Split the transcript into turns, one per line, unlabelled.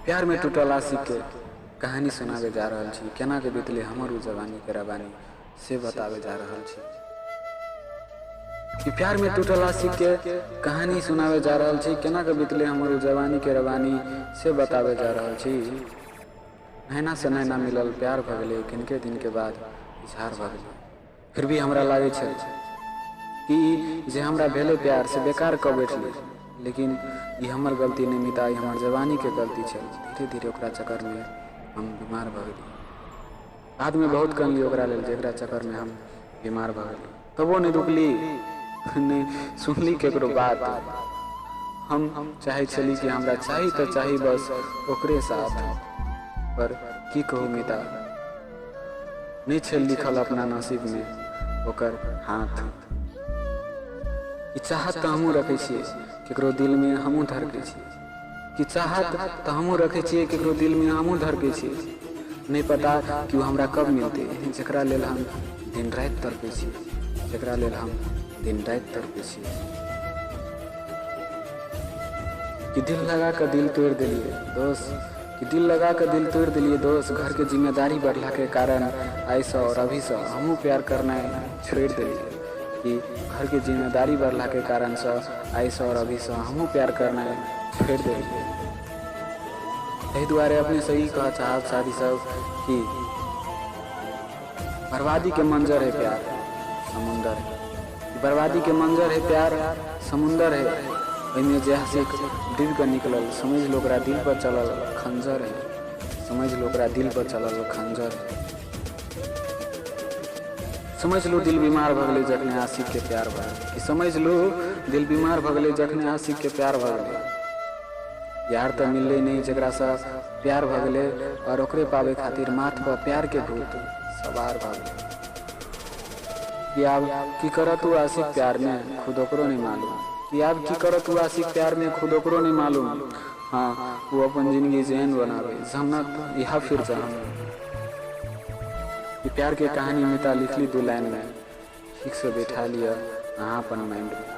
प्यार में टूटल आशिक के कहानी सुनावे जा रहल छी। केना के बीतले हमर उ जवानी के रवानी से बतावे जा रहल छी। कि प्यार में टूटल आशिक के कहानी सुनावे जा रहल छी। केना के बीतले हमर उ जवानी के रवानी से बतावे जा रहल छी। नैना से नैना मिलल प्यार भ गेलै, किनके दिन के बाद इजहार भ गेलै। फिर भी हमरा लागे छै कि जे हमरा भेले प्यार से बेकार क बैठले, लेकिन ये हमर गलती नहीं मिटा, ये हमर जवानी के गलती छल। धीरे धीरे ओकरा चक्कर में हम बीमार भ गेली। बाद में बहुत कनली ओकरा लेल जेकरा चक्कर में हम बीमार भ गेली। तबो नहीं रुकली, नहीं सुनली केकरो बात। हम चाहे छली कि हमरा चाही तो चाही बस ओकरे साथ, पर की कहू मिता, नहीं छल लिखल अपना नसीब में ओकर हाथ। चाहत तो हमू रखे छिए केकरो दिल में हमू धरके छिए, कि चाहत तो हमू रखे छिए केकरो दिल में हमू धरके छिए। नहीं पता कि वो हमरा कब मिलते, जकरा लेल हम दिन रात तड़पे छिए, जकरा लेल हम दिन रात तड़पे छिए। कि दिल लगा कर दिल तोड़ दिलिए दोस्त, कि दिल लगा कर दिल तोड़ दिलिए दोस्त। घर के जिम्मेदारी बढ़ला के कारण ऐसा और अभी से हमू प्यार करना छोड़ दिलिए। कि घर के जिम्मेदारी बढ़ला के कारण से ऐसा और अभी से हमू प्यार करना छोड़ दिलिए। यही दुआरे अपने सही कह चाहत शादी सब कि बर्बादी के मंजर है प्यार समुंदर है। बर्बादी के मंजर है प्यार समुंदर है। इनमें जे हसीक डूब कर निकलल, समझ लो ओकरा दिल पर चलल खंजर है। समझ लो ओकरा दिल पर चलल खंजर है। समझ लो दिल बीमार भ गेलै जखने आशिक के प्यार भ गेलै। कि समझ लो दिल बीमार भ गेलै जखने आशिक के प्यार भ गेलै। यार तो मिलले नहीं जकरा से प्यार भ गेलै, और ओकरे पावे खातिर माथ पर प्यार के भूत सवार भ गेलै। कि आब की करत तू आशिक प्यार में खुद ओकरो नहीं मालूम। कि आब की करत तू आशिक प्यार में खुद ओकरो नहीं मालूम। हाँ, वो अपन जिंदगी जहन बनावे, जन्नत या फिर जहन्नम। प्यार के कहानी मिता लिखली 2 लाइन में, ठीक से बैठा लिया यहाँ अपन माइंड में।